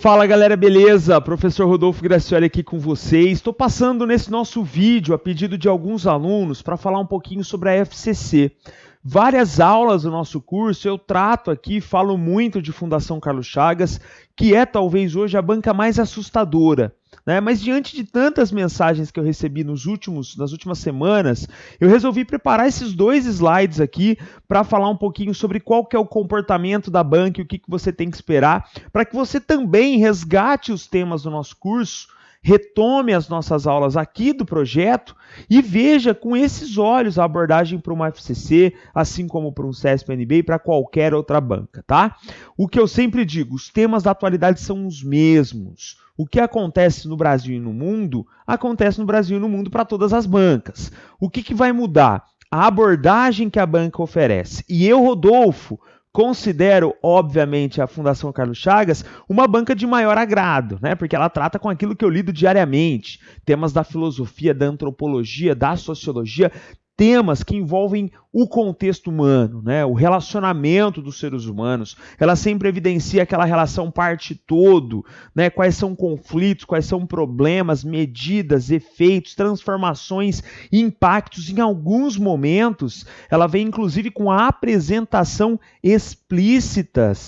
Fala galera, beleza? Professor Rodolfo Gracioli aqui com vocês. Estou passando nesse nosso vídeo a pedido de alguns alunos para falar um pouquinho sobre a FCC. Várias aulas do nosso curso eu trato aqui, falo muito de Fundação Carlos Chagas, que é talvez hoje a banca mais assustadora, né? Mas diante de tantas mensagens que eu recebi nas últimas semanas, eu resolvi preparar esses dois slides aqui para falar um pouquinho sobre qual que é o comportamento da banca e o que você tem que esperar, para que você também resgate os temas do nosso curso, retome as nossas aulas aqui do projeto e veja com esses olhos a abordagem para uma FCC, assim como para um CESP-NB e para qualquer outra banca, tá? O que eu sempre digo, os temas da atualidade são os mesmos. O que acontece no Brasil e no mundo, acontece no Brasil e no mundo para todas as bancas. O que vai mudar? A abordagem que a banca oferece. E eu, Rodolfo, considero, obviamente, a Fundação Carlos Chagas uma banca de maior agrado, né? Porque ela trata com aquilo que eu lido diariamente, temas da filosofia, da antropologia, da sociologia, temas que envolvem o contexto humano, né? O relacionamento dos seres humanos. Ela sempre evidencia aquela relação parte-todo, né? Quais são conflitos, quais são problemas, medidas, efeitos, transformações, impactos. Em alguns momentos, ela vem inclusive com a apresentação explícita,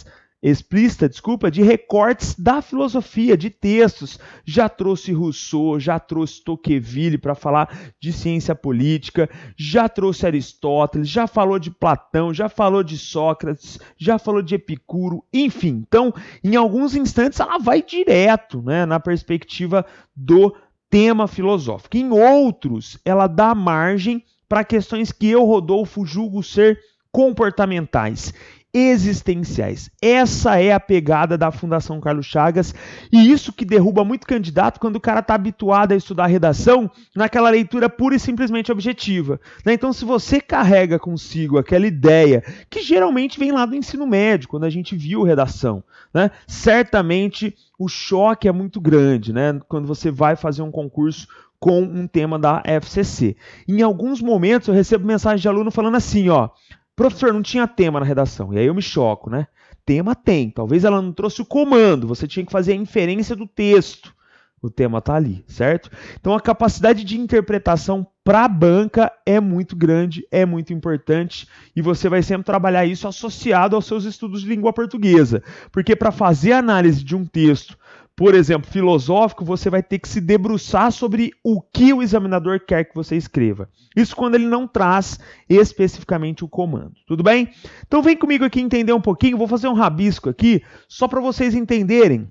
de recortes da filosofia, de textos. Já trouxe Rousseau, já trouxe Tocqueville para falar de ciência política, já trouxe Aristóteles, já falou de Platão, já falou de Sócrates, já falou de Epicuro, enfim. Então, em alguns instantes, ela vai direto, né, na perspectiva do tema filosófico. Em outros, ela dá margem para questões que eu, Rodolfo, julgo ser comportamentais, existenciais. Essa é a pegada da Fundação Carlos Chagas e isso que derruba muito candidato quando o cara está habituado a estudar redação naquela leitura pura e simplesmente objetiva, né? Então, se você carrega consigo aquela ideia que geralmente vem lá do ensino médio, quando a gente viu redação, né? Certamente o choque é muito grande, né? Quando você vai fazer um concurso com um tema da FCC. Em alguns momentos eu recebo mensagem de aluno falando assim, ó: professor, não tinha tema na redação. E aí eu me choco, né? Tema tem. Talvez ela não trouxe o comando. Você tinha que fazer a inferência do texto. O tema está ali, certo? Então a capacidade de interpretação para a banca é muito grande, é muito importante. E você vai sempre trabalhar isso associado aos seus estudos de língua portuguesa. Porque para fazer a análise de um texto, por exemplo, filosófico, você vai ter que se debruçar sobre o que o examinador quer que você escreva. Isso quando ele não traz especificamente o comando. Tudo bem? Então vem comigo aqui entender um pouquinho. Vou fazer um rabisco aqui, só para vocês entenderem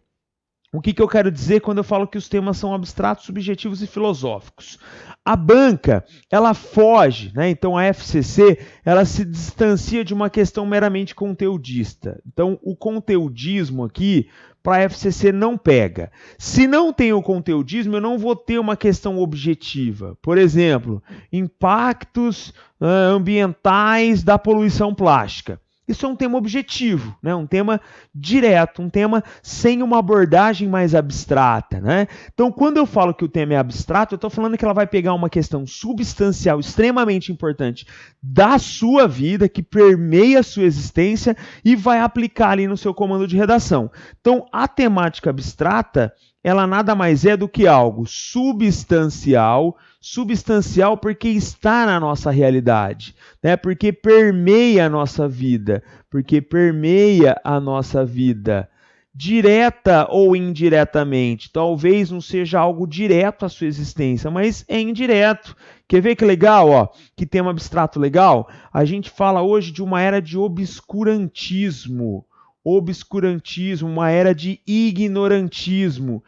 o que eu quero dizer quando eu falo que os temas são abstratos, subjetivos e filosóficos. A banca, ela foge, né? Então a FCC, ela se distancia de uma questão meramente conteudista. Então o conteudismo aqui, para a FCC não pega. Se não tem o conteudismo, eu não vou ter uma questão objetiva. Por exemplo, impactos ambientais da poluição plástica. Isso é um tema objetivo, né? Um tema direto, um tema sem uma abordagem mais abstrata, né? Então, quando eu falo que o tema é abstrato, eu estou falando que ela vai pegar uma questão substancial, extremamente importante da sua vida, que permeia a sua existência e vai aplicar ali no seu comando de redação. Então, a temática abstrata, ela nada mais é do que algo substancial porque está na nossa realidade, né? Porque permeia a nossa vida, direta ou indiretamente. Talvez não seja algo direto à sua existência, mas é indireto. Quer ver que legal, ó? Que tema abstrato legal? A gente fala hoje de uma era de obscurantismo, uma era de ignorantismo,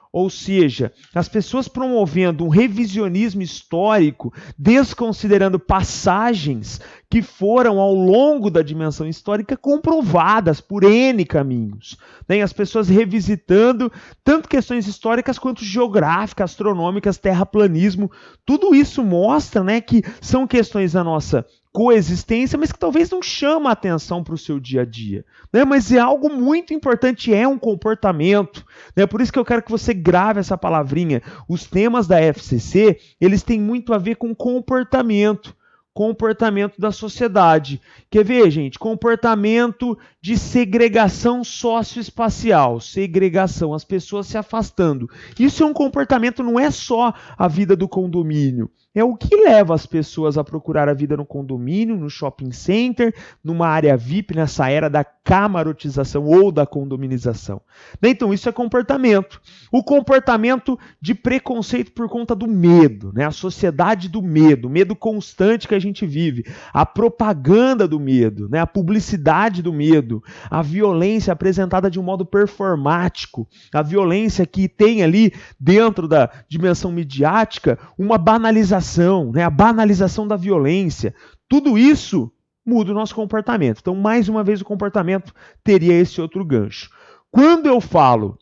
ou seja, as pessoas promovendo um revisionismo histórico, desconsiderando passagens que foram ao longo da dimensão histórica comprovadas por N caminhos, né? As pessoas revisitando tanto questões históricas quanto geográficas, astronômicas, terraplanismo, tudo isso mostra, né, que são questões da nossa coexistência, mas que talvez não chama a atenção para o seu dia a dia, né? Mas é algo muito importante, é um comportamento, né? Por isso que eu quero que você grave essa palavrinha. Os temas da FCC, eles têm muito a ver com comportamento. comportamento da sociedade. Quer ver, gente? Comportamento de segregação socioespacial. Segregação, as pessoas se afastando. Isso é um comportamento, não é só a vida do condomínio. É o que leva as pessoas a procurar a vida no condomínio, no shopping center, numa área VIP, nessa era da camarotização ou da condominização. Então, isso é comportamento. O comportamento de preconceito por conta do medo, né? A sociedade do medo, o medo constante que a gente vive, a propaganda do medo, né? A publicidade do medo, a violência apresentada de um modo performático, a violência que tem ali dentro da dimensão midiática uma banalização, né? A banalização da violência. Tudo isso muda o nosso comportamento. Então, mais uma vez, o comportamento teria esse outro gancho. Quando eu falo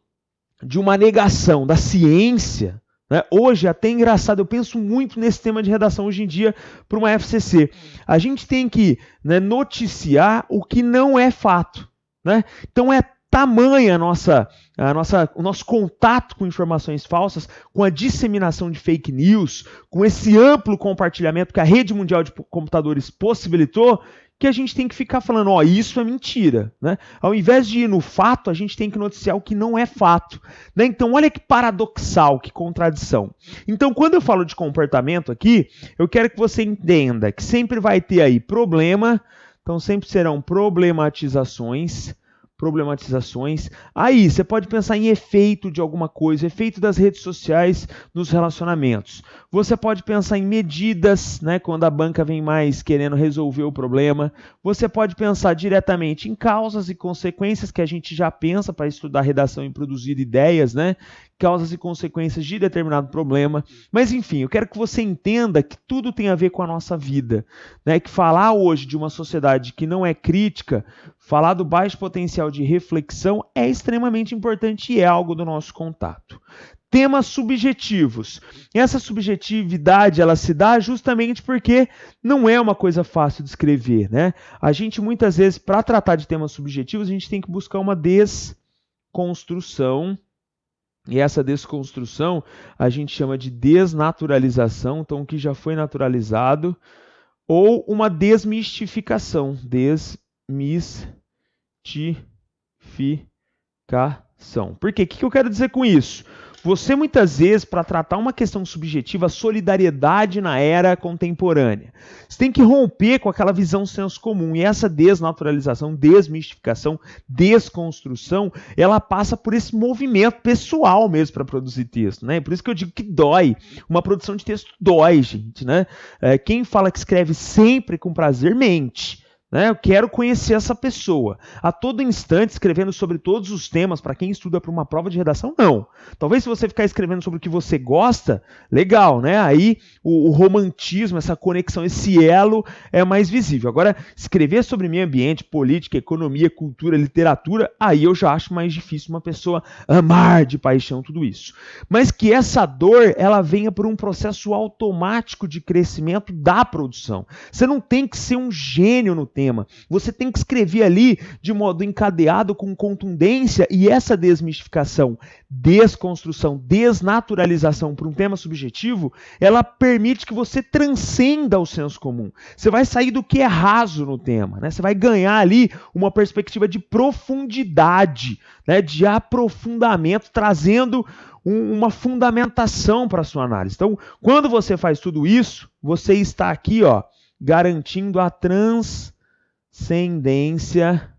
de uma negação da ciência, né, hoje, até engraçado, eu penso muito nesse tema de redação hoje em dia para uma FCC. A gente tem que, né, noticiar o que não é fato. Né? Então, é tamanha o nosso contato com informações falsas, com a disseminação de fake news, com esse amplo compartilhamento que a rede mundial de computadores possibilitou, que a gente tem que ficar falando, ó, isso é mentira. Né? Ao invés de ir no fato, a gente tem que noticiar o que não é fato. Né? Então, olha que paradoxal, que contradição. Então, quando eu falo de comportamento aqui, eu quero que você entenda que sempre vai ter aí problema, então sempre serão problematizações. Aí, você pode pensar em efeito de alguma coisa, efeito das redes sociais nos relacionamentos. Você pode pensar em medidas, né, quando a banca vem mais querendo resolver o problema. Você pode pensar diretamente em causas e consequências, que a gente já pensa para estudar redação e produzir ideias, né? Causas e consequências de determinado problema. Mas, enfim, eu quero que você entenda que tudo tem a ver com a nossa vida. Né? Que falar hoje de uma sociedade que não é crítica, falar do baixo potencial de reflexão é extremamente importante e é algo do nosso contato. Temas subjetivos. Essa subjetividade ela se dá justamente porque não é uma coisa fácil de escrever. Né? A gente, muitas vezes, para tratar de temas subjetivos, a gente tem que buscar uma desconstrução. E essa desconstrução a gente chama de desnaturalização, então o que já foi naturalizado, ou uma desmistificação. Desmistificação. Por quê? O que eu quero dizer com isso? Você, muitas vezes, para tratar uma questão subjetiva, solidariedade na era contemporânea, você tem que romper com aquela visão senso comum. E essa desnaturalização, desmistificação, desconstrução, ela passa por esse movimento pessoal mesmo para produzir texto. Né? Por isso que eu digo que dói. Uma produção de texto dói, gente. Né? Quem fala que escreve sempre com prazer, mente. Né? Eu quero conhecer essa pessoa. A todo instante, escrevendo sobre todos os temas, para quem estuda para uma prova de redação, não. Talvez se você ficar escrevendo sobre o que você gosta, legal, né? Aí o romantismo, essa conexão, esse elo é mais visível. Agora, escrever sobre meio ambiente, política, economia, cultura, literatura, aí eu já acho mais difícil uma pessoa amar de paixão tudo isso. Mas que essa dor, ela venha por um processo automático de crescimento da produção. Você não tem que ser um gênio no tema. Você tem que escrever ali de modo encadeado, com contundência, e essa desmistificação, desconstrução, desnaturalização para um tema subjetivo, ela permite que você transcenda o senso comum. Você vai sair do que é raso no tema, né? Você vai ganhar ali uma perspectiva de profundidade, né? De aprofundamento, trazendo uma fundamentação para a sua análise. Então, quando você faz tudo isso, você está aqui, ó, garantindo a transcendência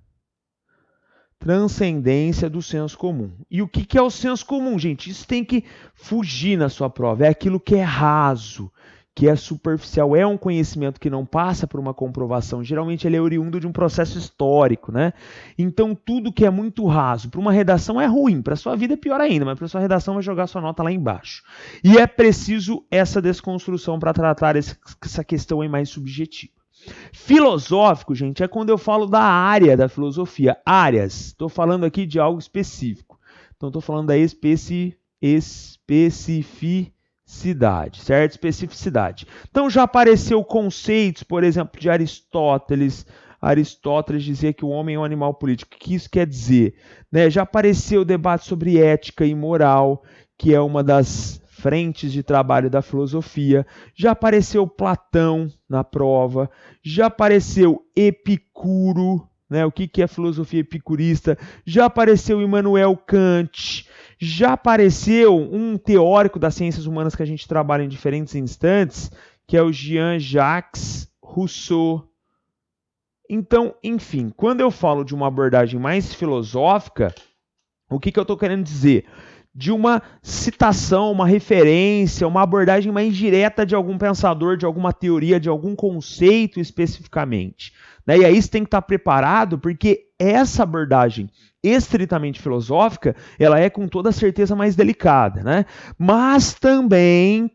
do senso comum. E o que é o senso comum, gente? Isso tem que fugir na sua prova. É aquilo que é raso, que é superficial, é um conhecimento que não passa por uma comprovação. Geralmente ele é oriundo de um processo histórico, né? Então tudo que é muito raso, para uma redação é ruim, para a sua vida é pior ainda, mas para a sua redação vai jogar sua nota lá embaixo. E é preciso essa desconstrução para tratar essa questão aí mais subjetiva. Filosófico, gente, é quando eu falo da área da filosofia. Áreas. Estou falando aqui de algo específico. Então, estou falando da especificidade, certo? Especificidade. Então, já apareceu conceitos, por exemplo, de Aristóteles. Aristóteles dizia que o homem é um animal político. O que isso quer dizer? Né? Já apareceu o debate sobre ética e moral, que é uma das frentes de trabalho da filosofia, já apareceu Platão na prova, já apareceu Epicuro, né? O que é filosofia epicurista? Já apareceu Immanuel Kant, já apareceu um teórico das ciências humanas que a gente trabalha em diferentes instantes, que é o Jean-Jacques Rousseau. Então, enfim, quando eu falo de uma abordagem mais filosófica, o que eu estou querendo dizer? De uma citação, uma referência, uma abordagem mais direta de algum pensador, de alguma teoria, de algum conceito especificamente. Né? E aí você tem que estar preparado, porque essa abordagem estritamente filosófica, ela é com toda certeza mais delicada, né? Mas também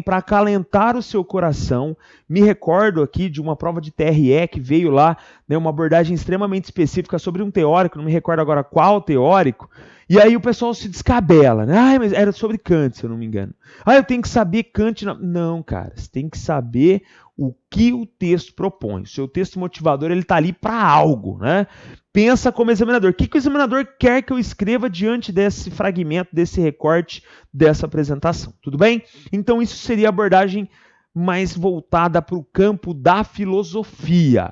para acalentar o seu coração, me recordo aqui de uma prova de TRE que veio lá, né, uma abordagem extremamente específica sobre um teórico, não me recordo agora qual teórico, e aí o pessoal se descabela, né? Ah, mas era sobre Kant, se eu não me engano. Ah, eu tenho que saber Kant. Não, cara, você tem que saber o que o texto propõe. O seu texto motivador, ele está ali para algo, né? Pensa como examinador. O que o examinador quer que eu escreva diante desse fragmento, desse recorte, dessa apresentação? Tudo bem? Então, isso seria a abordagem mais voltada para o campo da filosofia.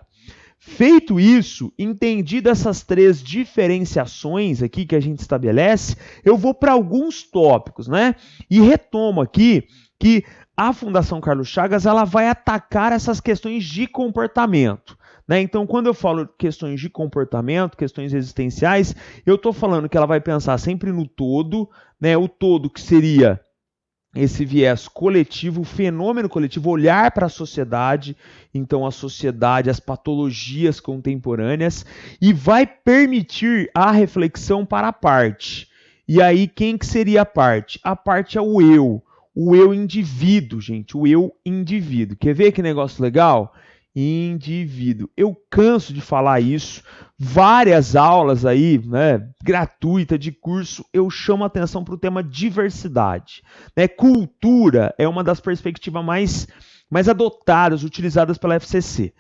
Feito isso, entendido essas três diferenciações aqui que a gente estabelece, eu vou para alguns tópicos, né? E retomo aqui que a Fundação Carlos Chagas ela vai atacar essas questões de comportamento. Né? Então, quando eu falo questões de comportamento, questões existenciais, eu estou falando que ela vai pensar sempre no todo, né? O todo que seria esse viés coletivo, o fenômeno coletivo, olhar para a sociedade, então a sociedade, as patologias contemporâneas, e vai permitir a reflexão para a parte. E aí, quem que seria a parte? A parte é o eu indivíduo, gente, o eu indivíduo. Quer ver que negócio legal? Indivíduo. Eu canso de falar isso, várias aulas aí, né, gratuita de curso, eu chamo a atenção para o tema diversidade. Né? Cultura é uma das perspectivas mais adotadas, utilizadas pela FCC.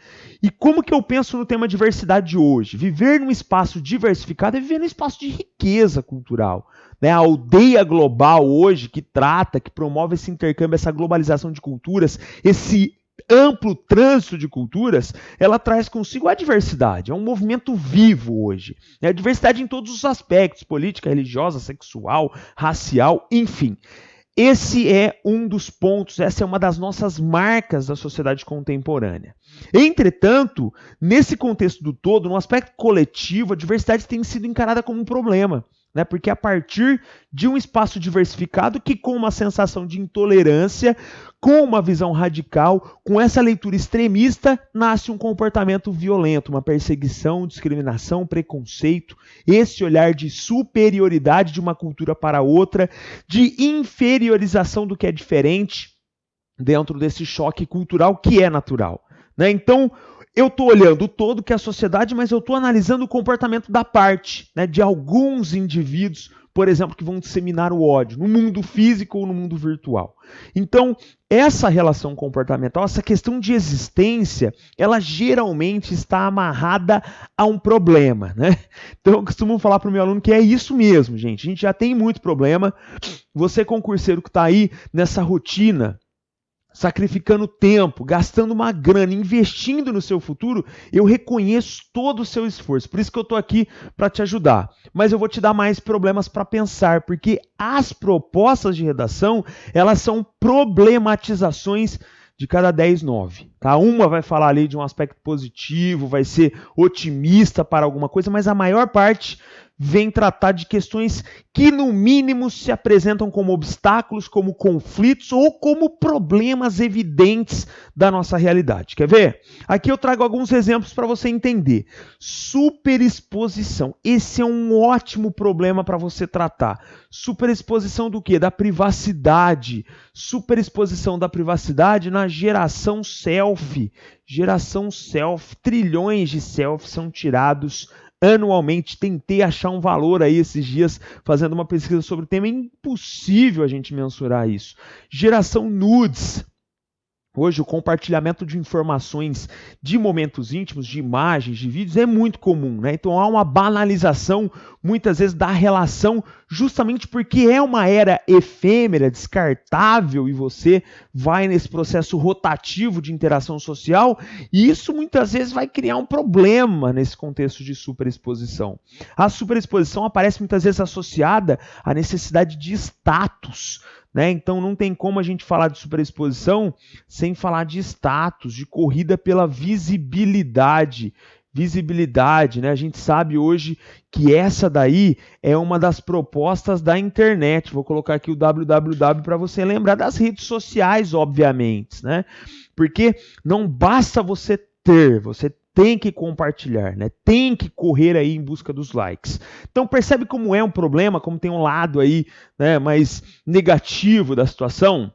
E como que eu penso no tema diversidade hoje? Viver num espaço diversificado é viver num espaço de riqueza cultural. Né? A aldeia global hoje, que trata, que promove esse intercâmbio, essa globalização de culturas, esse amplo trânsito de culturas, ela traz consigo a diversidade. É um movimento vivo hoje. A diversidade em todos os aspectos, política, religiosa, sexual, racial, enfim. Esse é um dos pontos, essa é uma das nossas marcas da sociedade contemporânea. Entretanto, nesse contexto do todo, no aspecto coletivo, a diversidade tem sido encarada como um problema. Né? Porque a partir de um espaço diversificado que com uma sensação de intolerância, com uma visão radical, com essa leitura extremista, nasce um comportamento violento, uma perseguição, discriminação, preconceito, esse olhar de superioridade de uma cultura para outra, de inferiorização do que é diferente dentro desse choque cultural que é natural. Né? Então, eu estou olhando o todo, que é a sociedade, mas eu estou analisando o comportamento da parte, né, de alguns indivíduos, por exemplo, que vão disseminar o ódio, no mundo físico ou no mundo virtual. Então, essa relação comportamental, essa questão de existência, ela geralmente está amarrada a um problema. Né? Então, eu costumo falar para o meu aluno que é isso mesmo, gente. A gente já tem muito problema. Você, concurseiro que está aí nessa rotina, sacrificando tempo, gastando uma grana, investindo no seu futuro, eu reconheço todo o seu esforço. Por isso que eu estou aqui para te ajudar. Mas eu vou te dar mais problemas para pensar, porque as propostas de redação, elas são problematizações de cada 10, 9. Tá? Uma vai falar ali de um aspecto positivo, vai ser otimista para alguma coisa, mas a maior parte vem tratar de questões que, no mínimo, se apresentam como obstáculos, como conflitos ou como problemas evidentes da nossa realidade. Quer ver? Aqui eu trago alguns exemplos para você entender. Superexposição. Esse é um ótimo problema para você tratar. Superexposição do quê? Da privacidade. Superexposição da privacidade na geração selfie. Geração selfie. Trilhões de selfies são tirados anualmente. Tentei achar um valor aí esses dias fazendo uma pesquisa sobre o tema. É impossível a gente mensurar isso. Geração nudes. Hoje, o compartilhamento de informações de momentos íntimos, de imagens, de vídeos, é muito comum, né? Então, há uma banalização, muitas vezes, da relação, justamente porque é uma era efêmera, descartável, e você vai nesse processo rotativo de interação social, e isso, muitas vezes, vai criar um problema nesse contexto de superexposição. A superexposição aparece, muitas vezes, associada à necessidade de status, né? Então não tem como a gente falar de superexposição sem falar de status, de corrida pela visibilidade. Visibilidade, né? A gente sabe hoje que essa daí é uma das propostas da internet. Vou colocar aqui o www para você lembrar das redes sociais, obviamente, né? Porque não basta você ter, você tem que compartilhar, né? Tem que correr aí em busca dos likes. Então percebe como é um problema, como tem um lado aí, né, mais negativo da situação.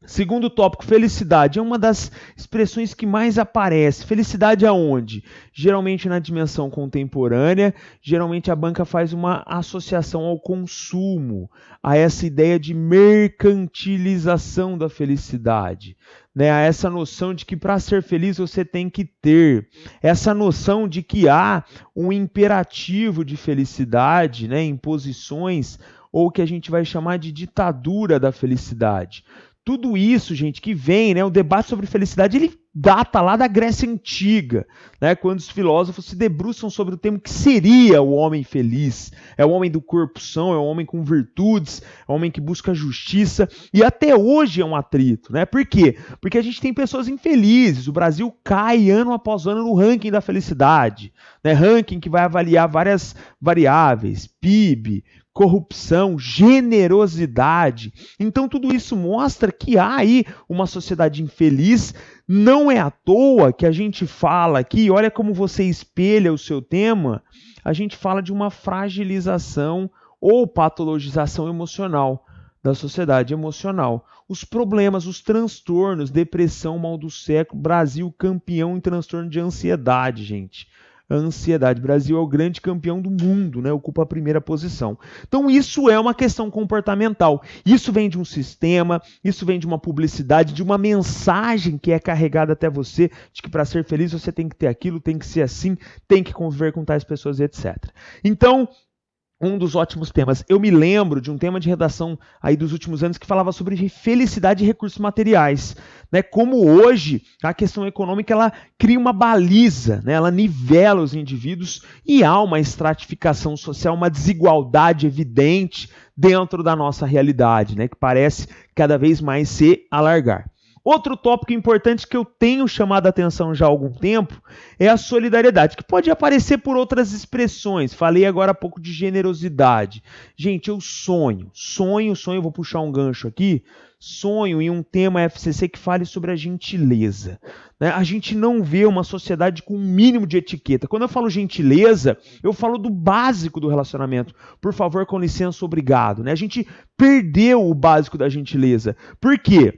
Segundo tópico, felicidade é uma das expressões que mais aparece. Felicidade aonde? Geralmente na dimensão contemporânea, geralmente a banca faz uma associação ao consumo, a essa ideia de mercantilização da felicidade, né? A essa noção de que para ser feliz você tem que ter, essa noção de que há um imperativo de felicidade, né, em posições, ou que a gente vai chamar de ditadura da felicidade. Tudo isso, gente, que vem, né, o debate sobre felicidade, ele data lá da Grécia Antiga, né, quando os filósofos se debruçam sobre o tema que seria o homem feliz. É o homem do corpo são, é o homem com virtudes, é o homem que busca justiça, e até hoje é um atrito, né? Por quê? Porque a gente tem pessoas infelizes, o Brasil cai ano após ano no ranking da felicidade, né? Ranking que vai avaliar várias variáveis, PIB, corrupção, generosidade. Então tudo isso mostra que há aí uma sociedade infeliz. Não é à toa que a gente fala aqui, olha como você espelha o seu tema, a gente fala de uma fragilização ou patologização emocional da sociedade emocional. Os problemas, os transtornos, depressão, mal do século, Brasil campeão em transtorno de ansiedade, gente. A ansiedade. O Brasil é o grande campeão do mundo, né? Ocupa a primeira posição. Então isso é uma questão comportamental. Isso vem de um sistema, isso vem de uma publicidade, de uma mensagem que é carregada até você, de que para ser feliz você tem que ter aquilo, tem que ser assim, tem que conviver com tais pessoas, etc. Então, um dos ótimos temas. Eu me lembro de um tema de redação aí dos últimos anos que falava sobre felicidade e recursos materiais, né? Como hoje a questão econômica ela cria uma baliza, né? Ela nivela os indivíduos e há uma estratificação social, uma desigualdade evidente dentro da nossa realidade, né? Que parece cada vez mais se alargar. Outro tópico importante que eu tenho chamado a atenção já há algum tempo é a solidariedade, que pode aparecer por outras expressões. Falei agora há pouco de generosidade. Gente, eu sonho, vou puxar um gancho aqui, sonho em um tema FCC que fale sobre a gentileza, né? A gente não vê uma sociedade com um mínimo de etiqueta. Quando eu falo gentileza, eu falo do básico do relacionamento. Por favor, com licença, obrigado, né? A gente perdeu o básico da gentileza. Por quê?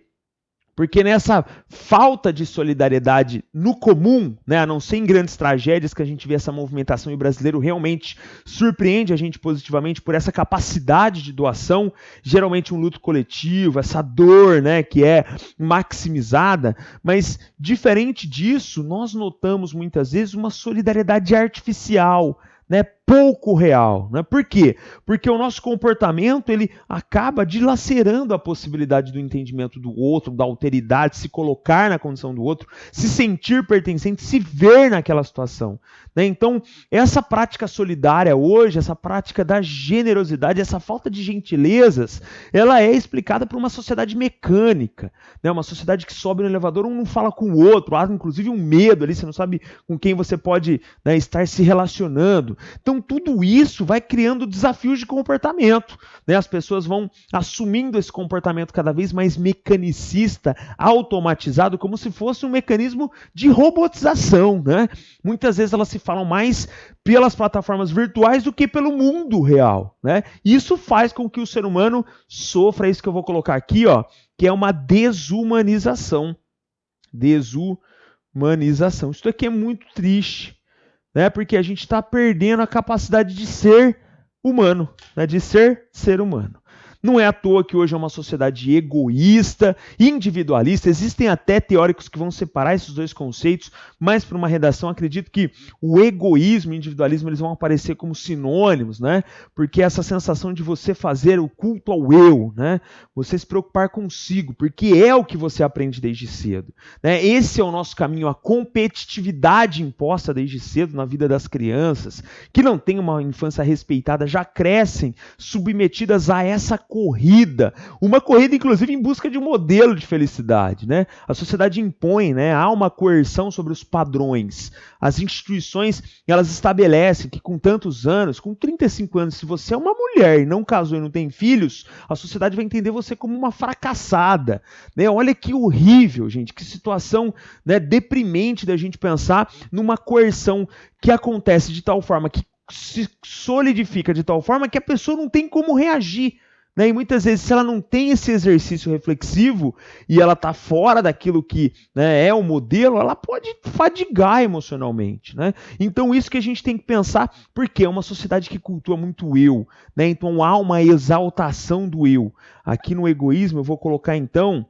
Porque nessa falta de solidariedade no comum, né, a não ser em grandes tragédias que a gente vê essa movimentação e o brasileiro realmente surpreende a gente positivamente por essa capacidade de doação, geralmente um luto coletivo, essa dor, né, que é maximizada, mas diferente disso, nós notamos muitas vezes uma solidariedade artificial, né, pouco real, né? Por quê? Porque o nosso comportamento ele acaba dilacerando a possibilidade do entendimento do outro, da alteridade, se colocar na condição do outro, se sentir pertencente, se ver naquela situação, né? Então, essa prática solidária hoje, essa prática da generosidade, essa falta de gentilezas, ela é explicada por uma sociedade mecânica, né? Uma sociedade que sobe no elevador, um não fala com o outro, há inclusive um medo ali, você não sabe com quem você pode, né, estar se relacionando. Então, tudo isso vai criando desafios de comportamento, né? As pessoas vão assumindo esse comportamento cada vez mais mecanicista, automatizado, como se fosse um mecanismo de robotização, né? Muitas vezes elas se falam mais pelas plataformas virtuais do que pelo mundo real, né? E isso faz com que o ser humano sofra isso que eu vou colocar aqui, ó, que é uma desumanização. Desumanização. Isso aqui é muito triste, né? Porque a gente está perdendo a capacidade de ser humano, né? De ser humano. Não é à toa que hoje é uma sociedade egoísta, individualista. Existem até teóricos que vão separar esses dois conceitos, mas para uma redação acredito que o egoísmo e o individualismo eles vão aparecer como sinônimos, né? Porque essa sensação de você fazer o culto ao eu, né? Você se preocupar consigo, porque é o que você aprende desde cedo, né? Esse é o nosso caminho, a competitividade imposta desde cedo na vida das crianças, que não têm uma infância respeitada, já crescem submetidas a essa corrida, uma corrida inclusive em busca de um modelo de felicidade, né? A sociedade impõe, né? Há uma coerção sobre os padrões. As instituições, elas estabelecem que com tantos anos, com 35 anos, se você é uma mulher e não casou e não tem filhos, a sociedade vai entender você como uma fracassada, né? Olha que horrível, gente, que situação, né, deprimente da gente pensar numa coerção que acontece de tal forma, que se solidifica de tal forma que a pessoa não tem como reagir, né? E muitas vezes, se ela não tem esse exercício reflexivo e ela está fora daquilo que, né, é o modelo, ela pode fadigar emocionalmente, né? Então isso que a gente tem que pensar, porque é uma sociedade que cultua muito o eu, né? Então há uma exaltação do eu. Aqui no egoísmo eu vou colocar então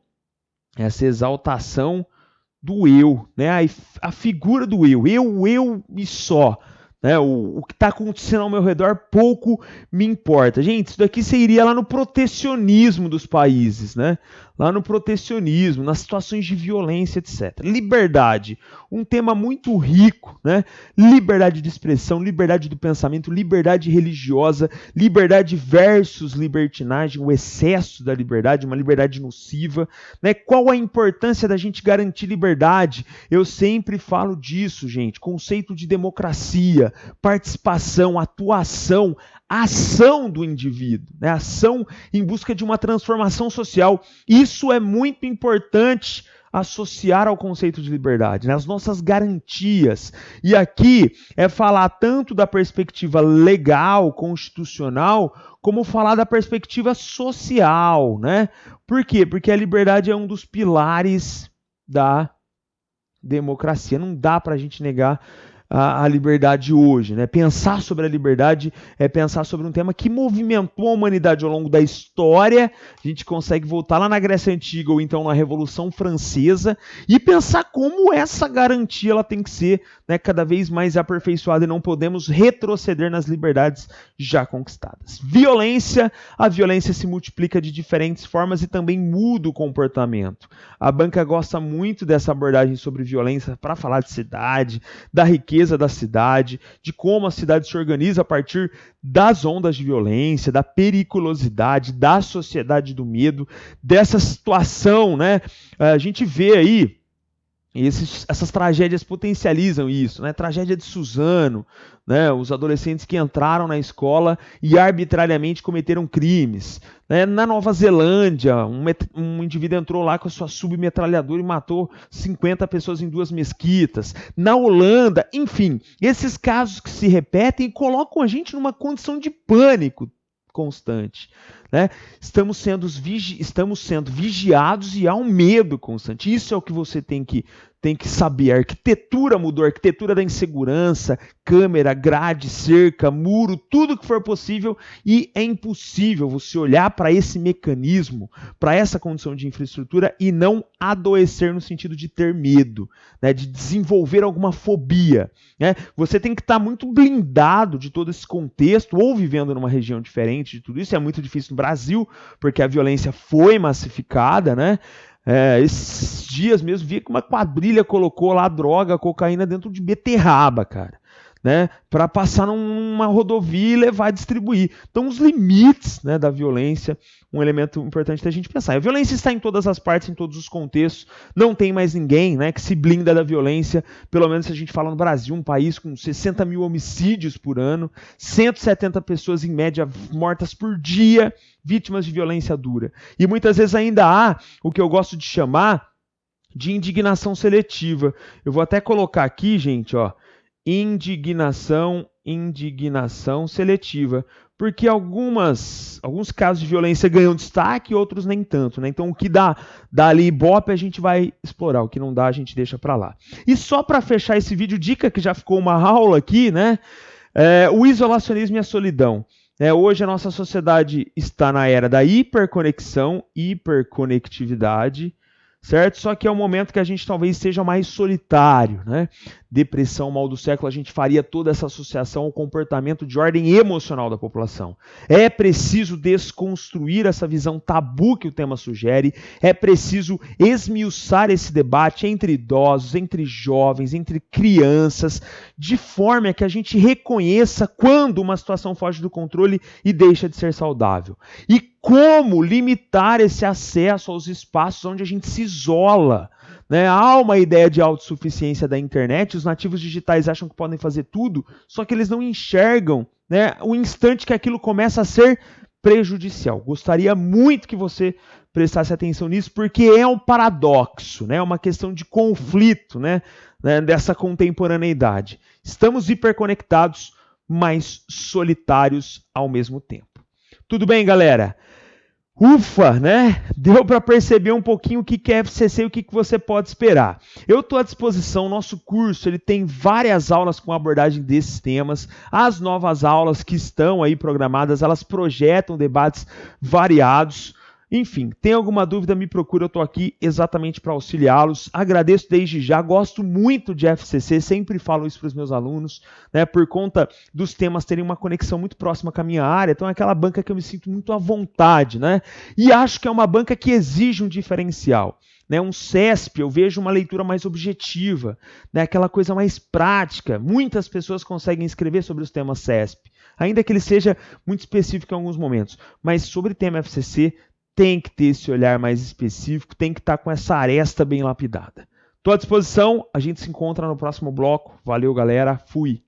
essa exaltação do eu, né? A figura do eu e só. Né? O que está acontecendo ao meu redor pouco me importa. Gente, isso daqui você iria lá no protecionismo dos países, né? Lá no protecionismo, nas situações de violência, etc. Liberdade, um tema muito rico, né? Liberdade de expressão, liberdade do pensamento, liberdade religiosa, liberdade versus libertinagem, o excesso da liberdade, uma liberdade nociva, né? Qual a importância da gente garantir liberdade? Eu sempre falo disso, gente. Conceito de democracia, participação, atuação, ação do indivíduo, né? Ação em busca de uma transformação social. Isso é muito importante associar ao conceito de liberdade, né? As nossas garantias. E aqui é falar tanto da perspectiva legal, constitucional, como falar da perspectiva social, né? Por quê? Porque a liberdade é um dos pilares da democracia. Não dá para a gente negar a liberdade hoje, né? Pensar sobre a liberdade é pensar sobre um tema que movimentou a humanidade ao longo da história. A gente consegue voltar lá na Grécia Antiga ou então na Revolução Francesa e pensar como essa garantia ela tem que ser, né, cada vez mais aperfeiçoada e não podemos retroceder nas liberdades já conquistadas. Violência, a violência se multiplica de diferentes formas e também muda o comportamento. A banca gosta muito dessa abordagem sobre violência para falar de cidade, da riqueza da cidade, de como a cidade se organiza a partir das ondas de violência, da periculosidade, da sociedade do medo, dessa situação, né? A gente vê aí essas tragédias potencializam isso, né? Tragédia de Suzano, né? Os adolescentes que entraram na escola e arbitrariamente cometeram crimes, né? Na Nova Zelândia, um indivíduo entrou lá com a sua submetralhadora e matou 50 pessoas em 2 mesquitas. Na Holanda, enfim, esses casos que se repetem colocam a gente numa condição de pânico constante, né? Estamos sendo vigiados e há um medo constante. Isso é o que você tem que saber. A arquitetura mudou, a arquitetura da insegurança, câmera, grade, cerca, muro, tudo que for possível, e é impossível você olhar para esse mecanismo, para essa condição de infraestrutura e não adoecer no sentido de ter medo, né? De desenvolver alguma fobia, né? Você tem que estar muito blindado de todo esse contexto, ou vivendo numa região diferente de tudo isso. É muito difícil no Brasil, porque a violência foi massificada, né? Esses dias mesmo vi que uma quadrilha colocou lá droga, cocaína dentro de beterraba, cara, né? Para passar numa rodovia e levar a distribuir. Então, os limites, né, da violência, um elemento importante da gente pensar. A violência está em todas as partes, em todos os contextos. Não tem mais ninguém, né, que se blinda da violência. Pelo menos se a gente fala no Brasil, um país com 60 mil homicídios por ano, 170 pessoas em média mortas por dia, vítimas de violência dura. E muitas vezes ainda há o que eu gosto de chamar de indignação seletiva. Eu vou até colocar aqui, gente, ó, indignação seletiva, porque alguns casos de violência ganham destaque e outros nem tanto, né? Então o que dá ali ibope a gente vai explorar, o que não dá a gente deixa para lá. E só para fechar esse vídeo, dica que já ficou uma aula aqui, né? O isolacionismo e a solidão. Hoje a nossa sociedade está na era da hiperconexão, hiperconectividade, certo? Só que é um momento que a gente talvez seja mais solitário, né? Depressão, mal do século, a gente faria toda essa associação ao comportamento de ordem emocional da população. É preciso desconstruir essa visão tabu que o tema sugere, é preciso esmiuçar esse debate entre idosos, entre jovens, entre crianças, de forma que a gente reconheça quando uma situação foge do controle e deixa de ser saudável. E como limitar esse acesso aos espaços onde a gente se isola. Há uma ideia de autossuficiência da internet, os nativos digitais acham que podem fazer tudo, só que eles não enxergam o instante que aquilo começa a ser prejudicial. Gostaria muito que você prestasse atenção nisso, porque é um paradoxo, é uma questão de conflito dessa contemporaneidade. Estamos hiperconectados, mas solitários ao mesmo tempo. Tudo bem, galera? Ufa, Deu para perceber um pouquinho o que é FCC e o que você pode esperar. Eu estou à disposição, nosso curso ele tem várias aulas com abordagem desses temas. As novas aulas que estão aí programadas, elas projetam debates variados. Enfim, tem alguma dúvida, me procura, eu estou aqui exatamente para auxiliá-los. Agradeço desde já, gosto muito de FCC, sempre falo isso para os meus alunos, por conta dos temas terem uma conexão muito próxima com a minha área, então é aquela banca que eu me sinto muito à vontade, E acho que é uma banca que exige um diferencial. Um CESP, eu vejo uma leitura mais objetiva, aquela coisa mais prática. Muitas pessoas conseguem escrever sobre os temas CESP, ainda que ele seja muito específico em alguns momentos, mas sobre o tema FCC, tem que ter esse olhar mais específico, tem que estar com essa aresta bem lapidada. Estou à disposição, a gente se encontra no próximo bloco. Valeu, galera. Fui!